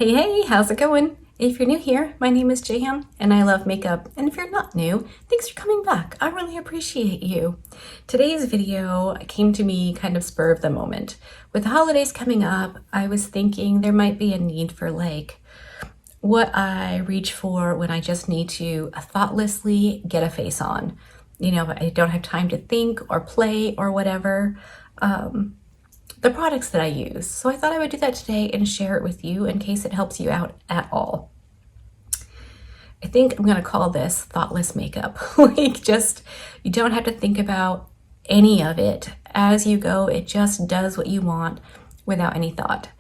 Hey, how's it going? If you're new here, my name is Jayam and I love makeup. And if you're not new, thanks for coming back. I really appreciate you. Today's video came to me kind of spur of the moment. With the holidays coming up, I was thinking there might be a need for what I reach for when I just need to thoughtlessly get a face on. I don't have time to think or play or whatever. The products that I use. So I thought I would do that today and share it with you in case it helps you out at all. I think I'm gonna call this thoughtless makeup. You don't have to think about any of it as you go. It just does what you want without any thought.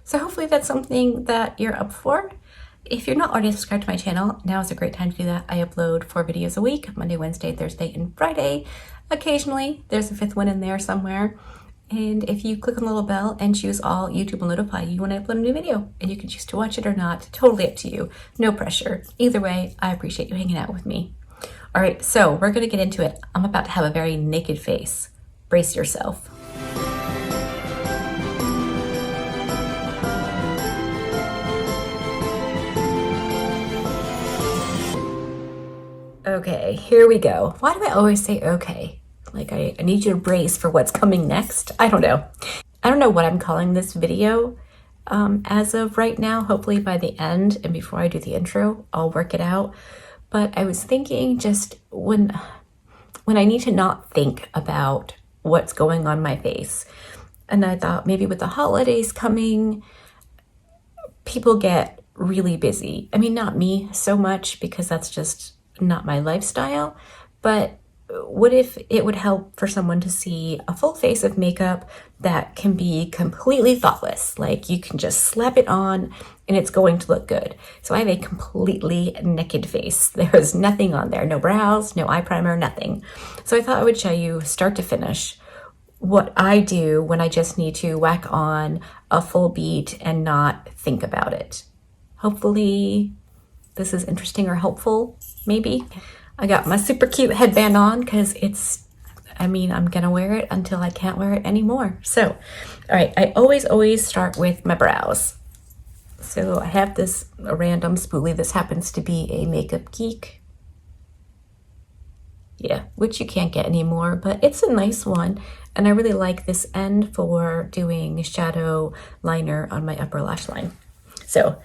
So hopefully that's something that you're up for. If you're not already subscribed to my channel, now is a great time to do that. I upload 4 videos a week, Monday, Wednesday, Thursday, and Friday. Occasionally, there's a 5th one in there somewhere. And if you click on the little bell and choose all, YouTube will notify you when I upload a new video. And you can choose to watch it or not. Totally up to you. No pressure. Either way, I appreciate you hanging out with me. All right, so we're going to get into it. I'm about to have a very naked face. Brace yourself. Okay, here we go. Why do I always say okay? I need you to brace for what's coming next. I don't know. I don't know what I'm calling this video as of right now. Hopefully by the end and before I do the intro, I'll work it out. But I was thinking just when I need to not think about what's going on my face. And I thought maybe with the holidays coming, people get really busy. I mean, not me so much because that's just not my lifestyle, but what if it would help for someone to see a full face of makeup that can be completely thoughtless? Like you can just slap it on and it's going to look good. So I have a completely naked face. There is nothing on there, no brows, no eye primer, nothing. So I thought I would show you start to finish what I do when I just need to whack on a full beat and not think about it. Hopefully this is interesting or helpful, maybe. I got my super cute headband on because I'm gonna wear it until I can't wear it anymore. So, all right, I always start with my brows. So I have this random spoolie. This happens to be a Makeup Geek. Yeah, which you can't get anymore, but it's a nice one. And I really like this end for doing shadow liner on my upper lash line. So,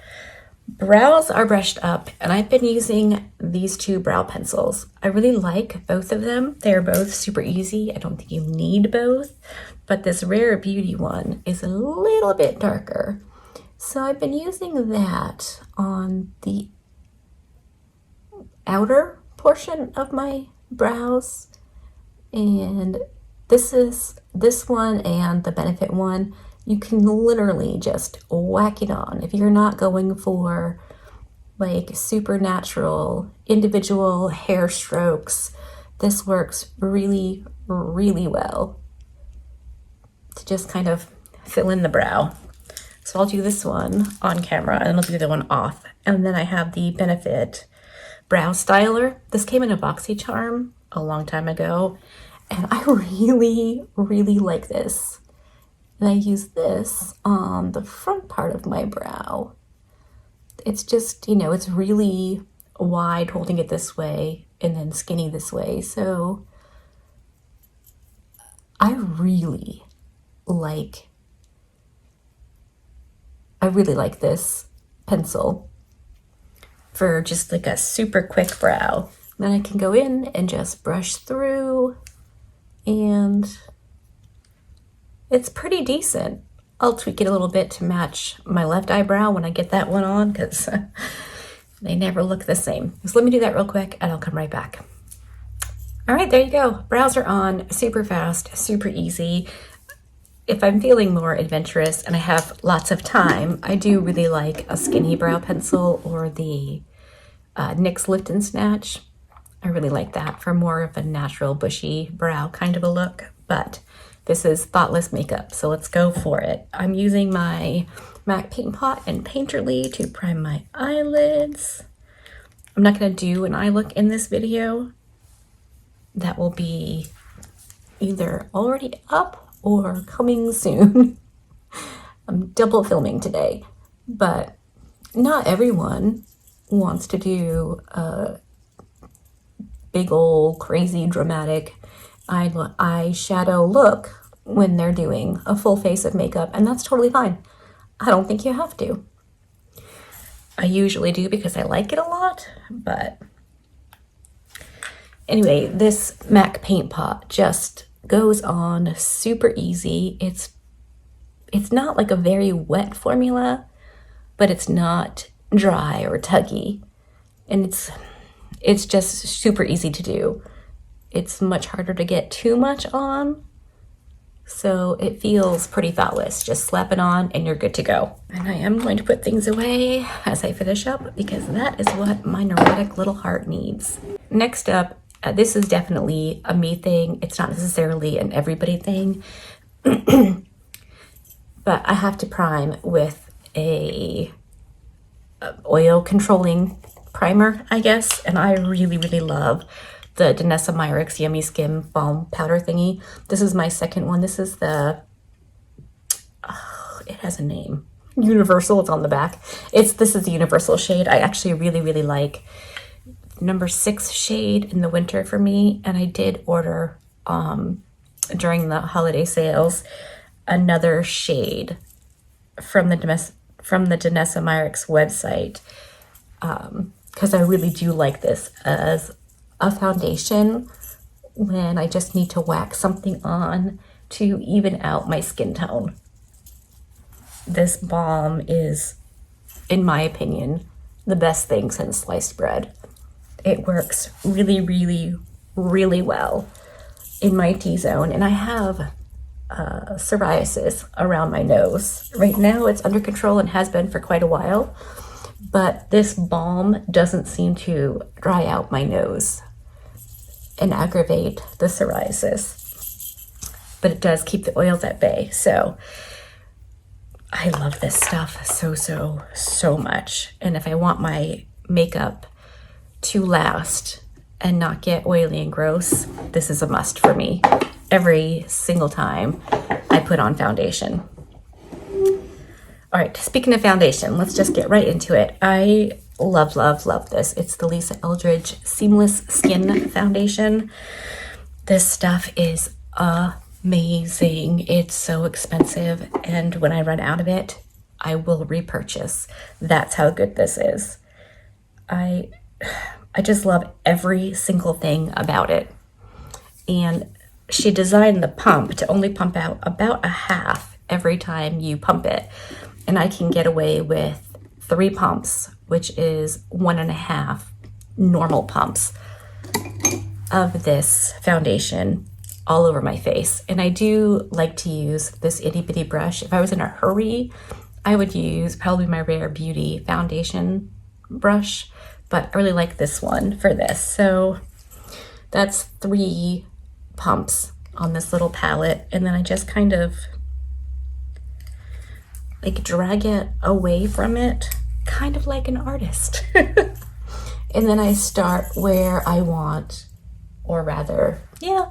brows are brushed up and I've been using these 2 brow pencils. I really like both of them. They're both super easy. I don't think you need both, but this Rare Beauty one is a little bit darker. So I've been using that on the outer portion of my brows. And this one and the Benefit one, you can literally just whack it on. If you're not going for super natural individual hair strokes, this works really, really well to just kind of fill in the brow. So I'll do this one on camera and I'll do the one off. And then I have the Benefit Brow Styler. This came in a BoxyCharm a long time ago. And I really, really like this. And I use this on the front part of my brow. It's just, it's really wide holding it this way and then skinny this way. So I really like this pencil for just a super quick brow. Then I can go in and just brush through and it's pretty decent. I'll tweak it a little bit to match my left eyebrow when I get that one on because they never look the same. So let me do that real quick and I'll come right back. All right, there you go. Brows are on super fast, super easy. If I'm feeling more adventurous and I have lots of time, I do really like a skinny brow pencil or the NYX Lift and Snatch. I really like that for more of a natural bushy brow kind of a look, but this is thoughtless makeup, so let's go for it. I'm using my MAC Paint Pot and Painterly to prime my eyelids. I'm not gonna do an eye look in this video. That will be either already up or coming soon. I'm double filming today, but not everyone wants to do a big old crazy dramatic eyeshadow look when they're doing a full face of makeup, and that's totally fine. I don't think you have to. I usually do because I like it a lot, but anyway, this MAC Paint Pot just goes on super easy. It's not like a very wet formula, but it's not dry or tuggy, and it's just super easy to do. It's much harder to get too much on, so it feels pretty thoughtless. Just slap it on and you're good to go. And I am going to put things away as I finish up because that is what my neurotic little heart needs. Next up, this is definitely a me thing. It's not necessarily an everybody thing, but I have to prime with a oil controlling primer, I guess, and I really, really love the Danessa Myricks Yummy Skin Balm Powder thingy. This is my second one. This is the, it has a name. Universal, it's on the back. This is the Universal shade. I actually really, really like number 6 shade in the winter for me, and I did order during the holiday sales another shade from the Danessa Myricks website, because I really do like this as a foundation when I just need to whack something on to even out my skin tone. This balm is, in my opinion, the best thing since sliced bread. It works really, really, really well in my T-zone, and I have psoriasis around my nose. Right now it's under control and has been for quite a while, but this balm doesn't seem to dry out my nose and aggravate the psoriasis, but it does keep the oils at bay. So I love this stuff so much. And if I want my makeup to last and not get oily and gross, this is a must for me every single time I put on foundation. All right, speaking of foundation, let's just get right into it. I love this. It's the Lisa Eldridge Seamless Skin Foundation. This stuff is amazing. It's so expensive, and when I run out of it, I will repurchase. That's how good this is. I just love every single thing about it. And she designed the pump to only pump out about a half every time you pump it. And I can get away with 3 pumps, which is 1.5 normal pumps of this foundation all over my face. And I do like to use this itty bitty brush. If I was in a hurry, I would use probably my Rare Beauty foundation brush, but I really like this one for this. So that's 3 pumps on this little palette, and then I just kind of like drag it away from it, kind of like an artist. And then I start where I want, or rather,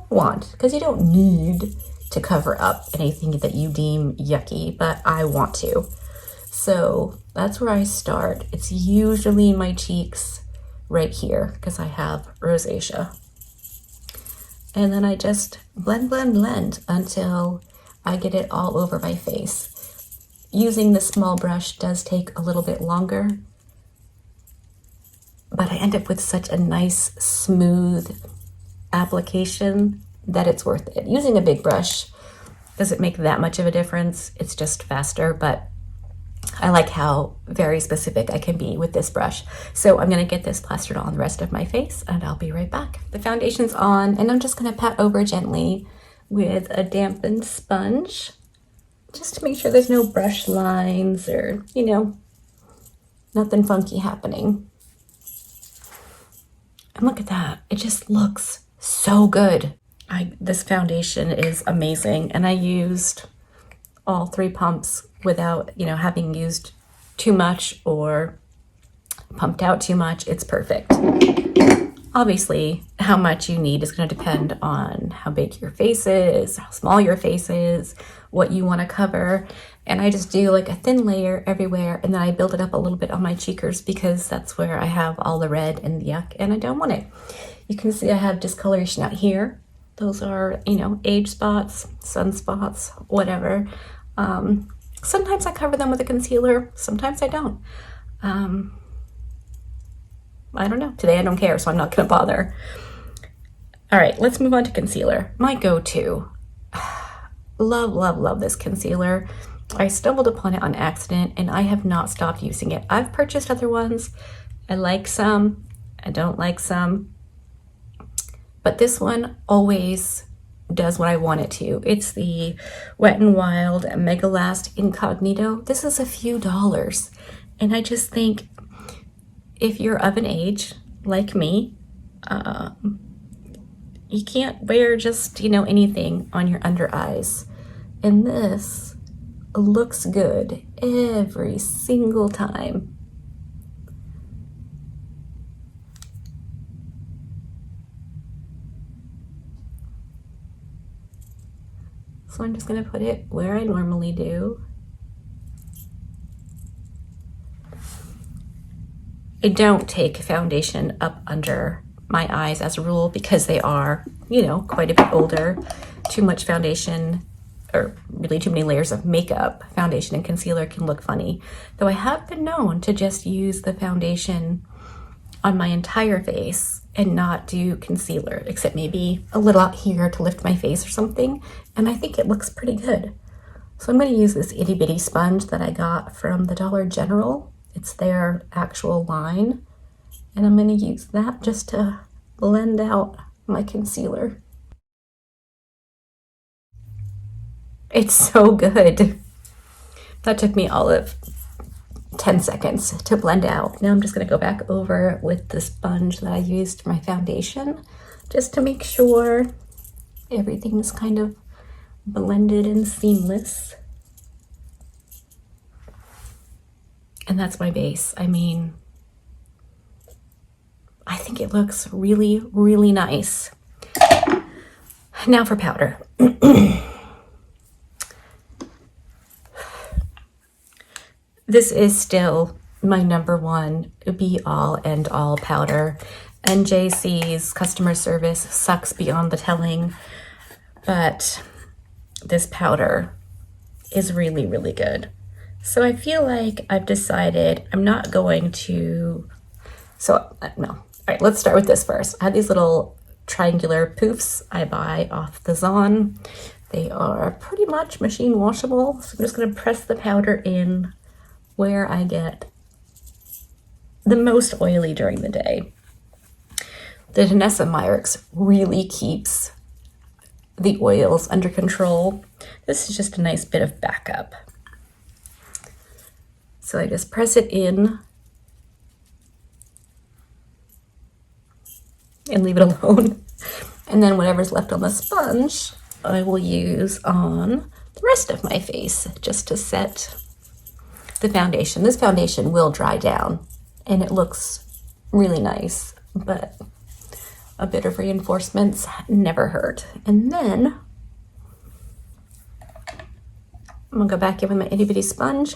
want, because you don't need to cover up anything that you deem yucky, but I want to. So that's where I start. It's usually my cheeks right here because I have rosacea. And then I just blend until I get it all over my face. Using the small brush does take a little bit longer, but I end up with such a nice, smooth application that it's worth it. Using a big brush doesn't make that much of a difference. It's just faster, but I like how very specific I can be with this brush. So I'm gonna get this plastered on the rest of my face and I'll be right back. The foundation's on, and I'm just gonna pat over gently with a dampened sponge, just to make sure there's no brush lines or, nothing funky happening. And look at that, it just looks so good. This foundation is amazing, and I used all 3 pumps without, having used too much or pumped out too much. It's perfect. Obviously, how much you need is going to depend on how big your face is, how small your face is, what you want to cover. And I just do like a thin layer everywhere, and then I build it up a little bit on my cheekers because that's where I have all the red and the yuck, and I don't want it. You can see I have discoloration out here. Those are, you know, age spots, sunspots, whatever. Sometimes I cover them with a concealer, sometimes I don't. I don't know. Today I don't care, so I'm not gonna bother. All right, let's move on to concealer. My go-to. Love, love, love this concealer. I stumbled upon it on accident and I have not stopped using it. I've purchased other ones. I like some, I don't like some. But this one always does what I want it to. It's the Wet n Wild Mega Last Incognito. This is a few dollars. And I just think if you're of an age like me, you can't wear just, you know, anything on your under eyes. And this looks good every single time. So I'm just gonna put it where I normally do. I don't take foundation up under my eyes as a rule because they are, you know, quite a bit older. Too much foundation, or really too many layers of makeup, foundation and concealer can look funny. Though I have been known to just use the foundation on my entire face and not do concealer, except maybe a little out here to lift my face or something, and I think it looks pretty good. So I'm going to use this itty bitty sponge that I got from the Dollar General. It's their actual line, and I'm going to use that just to blend out my concealer. It's so good. That took me all of 10 seconds to blend out. Now I'm just going to go back over with the sponge that I used for my foundation just to make sure everything's kind of blended and seamless. And that's my base. I mean, I think it looks really, really nice. Now for powder. This is still my number one be all end all powder. NJC's customer service sucks beyond the telling, but this powder is really, really good. So I feel like I've decided I'm not going to, no. All right, let's start with this first. I have these little triangular poofs I buy off the Zon. They are pretty much machine washable. So I'm just gonna press the powder in where I get the most oily during the day. The Danessa Myricks really keeps the oils under control. This is just a nice bit of backup. So I just press it in and leave it alone. And then whatever's left on the sponge, I will use on the rest of my face just to set the foundation. This foundation will dry down and it looks really nice, but a bit of reinforcements never hurt. And then I'm gonna go back in with my itty bitty sponge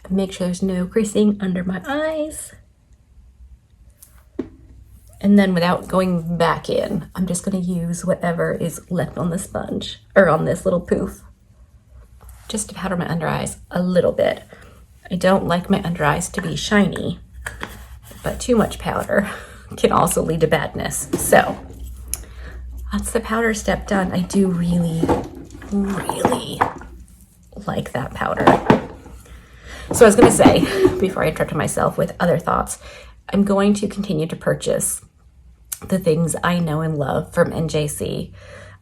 and make sure there's no creasing under my eyes. And then without going back in, I'm just gonna use whatever is left on the sponge or on this little poof, just to powder my under eyes a little bit. I don't like my under eyes to be shiny, but too much powder can also lead to badness. So that's the powder step done. I do really, really like that powder. So I was gonna say, before I interrupt myself with other thoughts, I'm going to continue to purchase the things I know and love from NJC.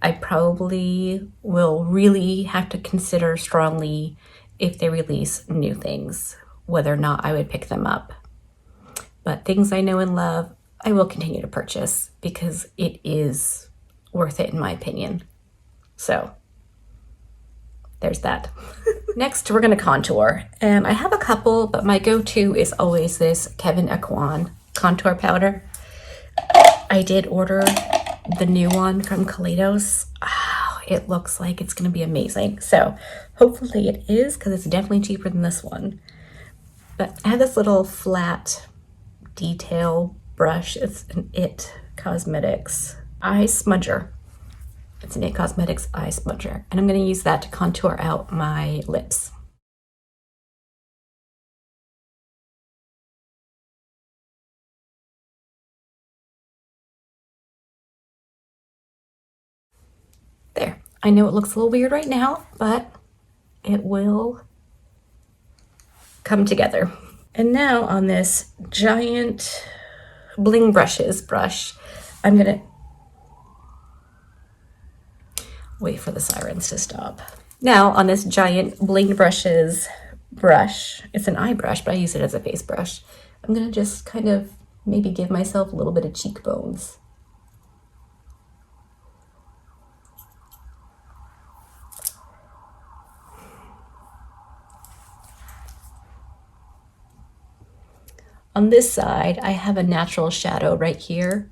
I probably will really have to consider strongly if they release new things, whether or not I would pick them up. But things I know and love, I will continue to purchase because it is worth it in my opinion. So there's that. Next, we're gonna contour. And I have a couple, but my go-to is always this Kevyn Aucoin contour powder. I did order the new one from Kaleidos. Oh, it looks like it's gonna be amazing. So hopefully it is, because it's definitely cheaper than this one. But I have this little flat detail brush. It's an IT Cosmetics eye smudger. It's an IT Cosmetics eye smudger. And I'm gonna use that to contour out my lips. There. I know it looks a little weird right now, but it will come together. And now on this giant Bling Brushes brush, I'm gonna wait for the sirens to stop. Now on this giant Bling Brushes brush, it's an eye brush, but I use it as a face brush. I'm gonna just kind of maybe give myself a little bit of cheekbones. On this side, I have a natural shadow right here.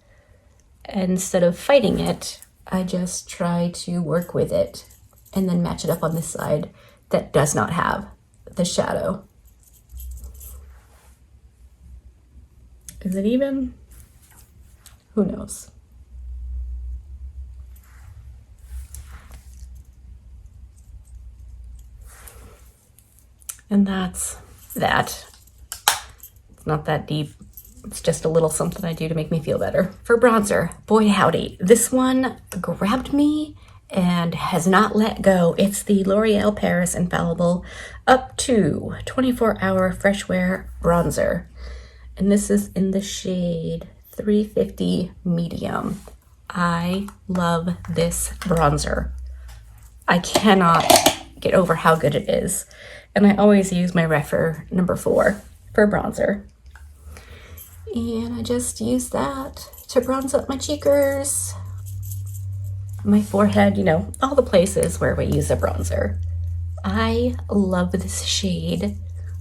Instead of fighting it, I just try to work with it and then match it up on this side that does not have the shadow. Is it even? Who knows? And that's that. It's not that deep. It's just a little something I do to make me feel better. For bronzer, boy howdy, this one grabbed me and has not let go. It's the L'Oreal Paris Infallible Up To 24-Hour Fresh Wear Bronzer. And this is in the shade 350 Medium. I love this bronzer. I cannot get over how good it is. And I always use my Rephr number 4 for bronzer. And I just use that to bronze up my cheekers, my forehead, you know, all the places where we use a bronzer. I love this shade.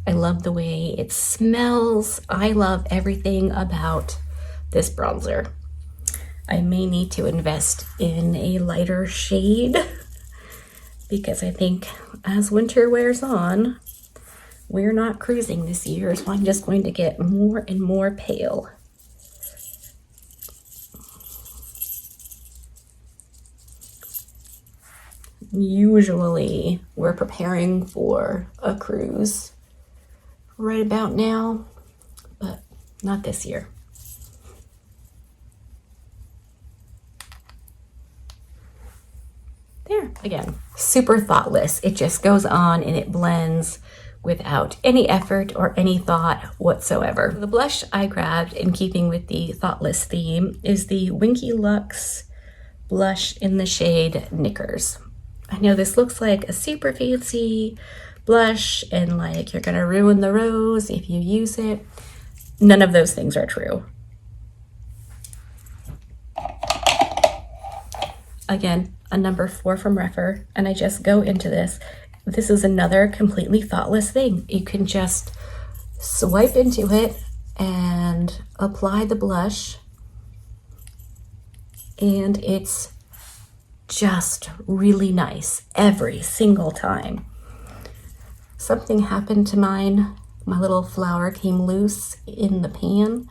I love the way it smells. I love everything about this bronzer. I may need to invest in a lighter shade because I think as winter wears on, we're not cruising this year, so I'm just going to get more and more pale. Usually, we're preparing for a cruise right about now, but not this year. There, again, super thoughtless. It just goes on and it blends without any effort or any thought whatsoever. The blush I grabbed in keeping with the thoughtless theme is the Winky Lux blush in the shade Knickers. I know this looks like a super fancy blush and like you're gonna ruin the rose if you use it. None of those things are true. Again, a number 4 from Rephr, and I just go into this. This is another completely thoughtless thing. You can just swipe into it and apply the blush, and it's just really nice every single time. Something happened to mine. My little flower came loose in the pan,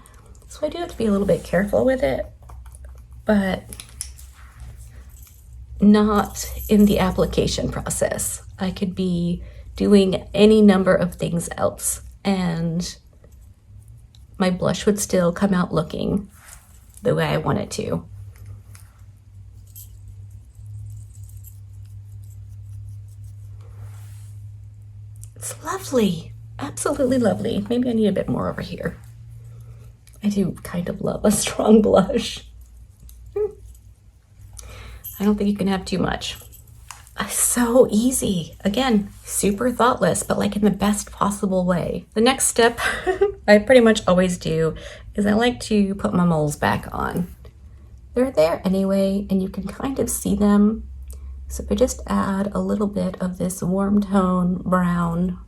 so I do have to be a little bit careful with it, but not in the application process. I could be doing any number of things else and my blush would still come out looking the way I want it to. It's lovely, absolutely lovely. Maybe I need a bit more over here. I do kind of love a strong blush. I don't think you can have too much. So easy. Again, super thoughtless, but like in the best possible way. The next step I pretty much always do is I like to put my moles back on. They're there anyway, and you can kind of see them. So I just add a little bit of this warm tone brown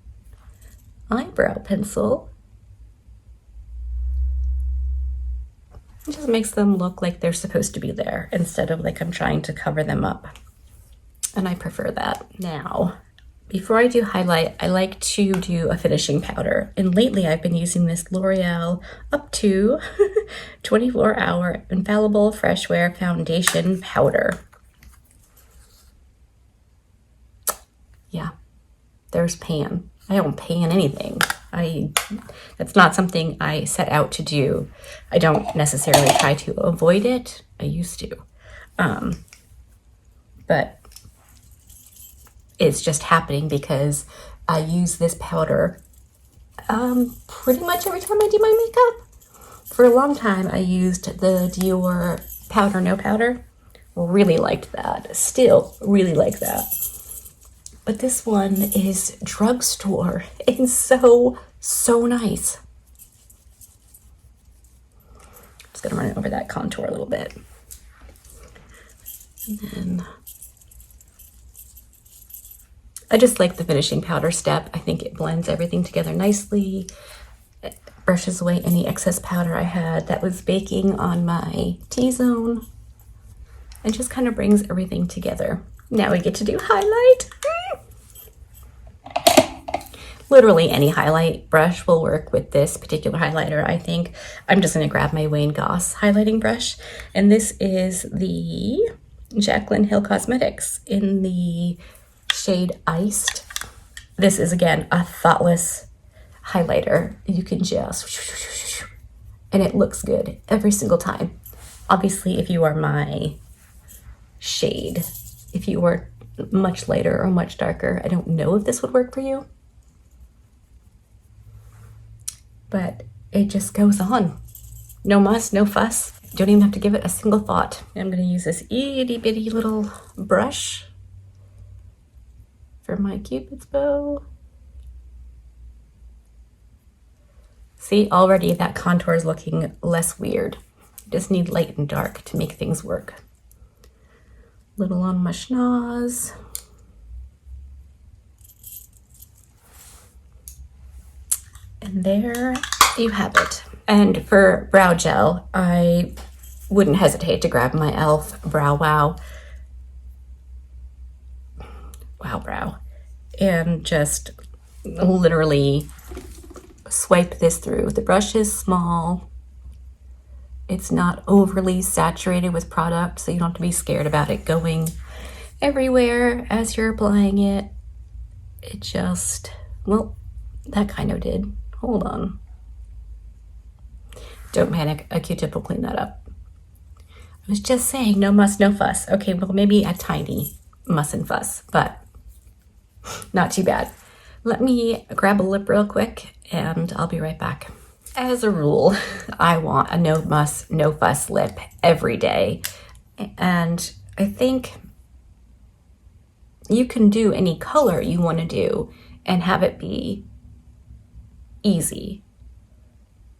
eyebrow pencil. It just makes them look like they're supposed to be there instead of like I'm trying to cover them up. and I prefer that. Now, before I do highlight, I like to do a finishing powder. And lately I've been using this L'Oreal Up To 24-Hour Infallible Fresh Wear Foundation Powder. Yeah, there's pan. I don't pan anything. That's not something I set out to do. I don't necessarily try to avoid it. I used to. But it's just happening because I use this powder pretty much every time I do my makeup. For a long time, I used the Dior Powder No Powder. Really liked that. Still really like that. But this one is drugstore. It's so nice. Just gonna run it over that contour a little bit. And then I just like the finishing powder step. I think it blends everything together nicely. It brushes away any excess powder I had that was baking on my T-zone. It just kind of brings everything together. Now we get to do highlight. Literally any highlight brush will work with this particular highlighter, I think. I'm just gonna grab my Wayne Goss highlighting brush. And this is the Jaclyn Hill Cosmetics in the shade Iced. This is, again, a thoughtless highlighter. You can just, and it looks good every single time. Obviously, if you are my shade, if you were much lighter or much darker, I don't know if this would work for you. But it just goes on. No muss, no fuss. Don't even have to give it a single thought. I'm gonna use this itty bitty little brush for my Cupid's bow. See, already that contour is looking less weird. Just need light and dark to make things work. Little on my schnoz. And there you have it. And for brow gel, I wouldn't hesitate to grab my e.l.f. Brow Wow Brow and just literally swipe this through. The brush is small. It's not overly saturated with product, so you don't have to be scared about it going everywhere as you're applying it. It just, well, that kind of did. Hold on. Don't panic, a Q-tip will clean that up. I was just saying no muss, no fuss. Okay, well, maybe a tiny muss and fuss, but not too bad. Let me grab a lip real quick and I'll be right back. As a rule, I want a no muss, no fuss lip every day. And I think you can do any color you want to do and have it be easy.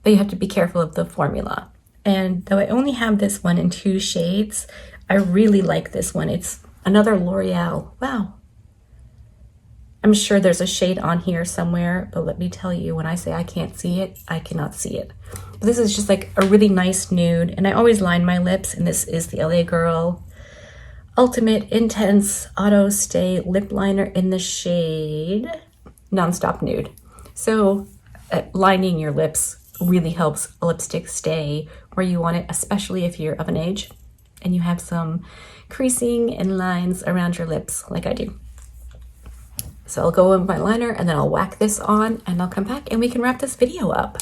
But you have to be careful of the formula. And though I only have this one in 2 shades, I really like this one. It's another L'Oreal. Wow. I'm sure there's a shade on here somewhere, but let me tell you, when I say I can't see it, I cannot see it. But this is just like a really nice nude, and I always line my lips, and this is the LA Girl Ultimate Intense Auto Stay Lip Liner in the shade Nonstop Nude. So lining your lips really helps a lipstick stay where you want it, especially if you're of an age and you have some creasing and lines around your lips like I do. So I'll go with my liner and then I'll whack this on and I'll come back and we can wrap this video up.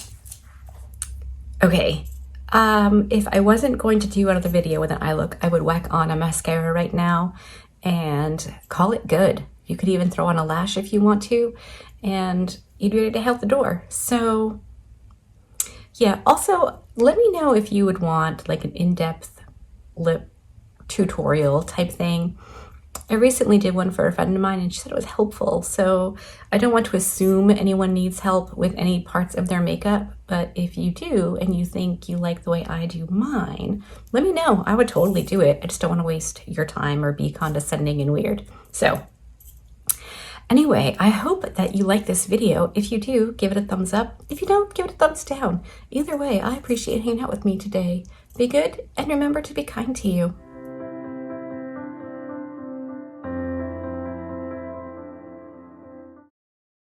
Okay, if I wasn't going to do another video with an eye look, I would whack on a mascara right now and call it good. You could even throw on a lash if you want to, and you'd be ready to head out the door. So yeah, also let me know if you would want like an in-depth lip tutorial type thing. I recently did one for a friend of mine and she said it was helpful. So I don't want to assume anyone needs help with any parts of their makeup, but if you do and you think you like the way I do mine, let me know. I would totally do it. I just don't want to waste your time or be condescending and weird. So anyway, I hope that you like this video. If you do, give it a thumbs up. If you don't, give it a thumbs down. Either way, I appreciate hanging out with me today. Be good and remember to be kind to you.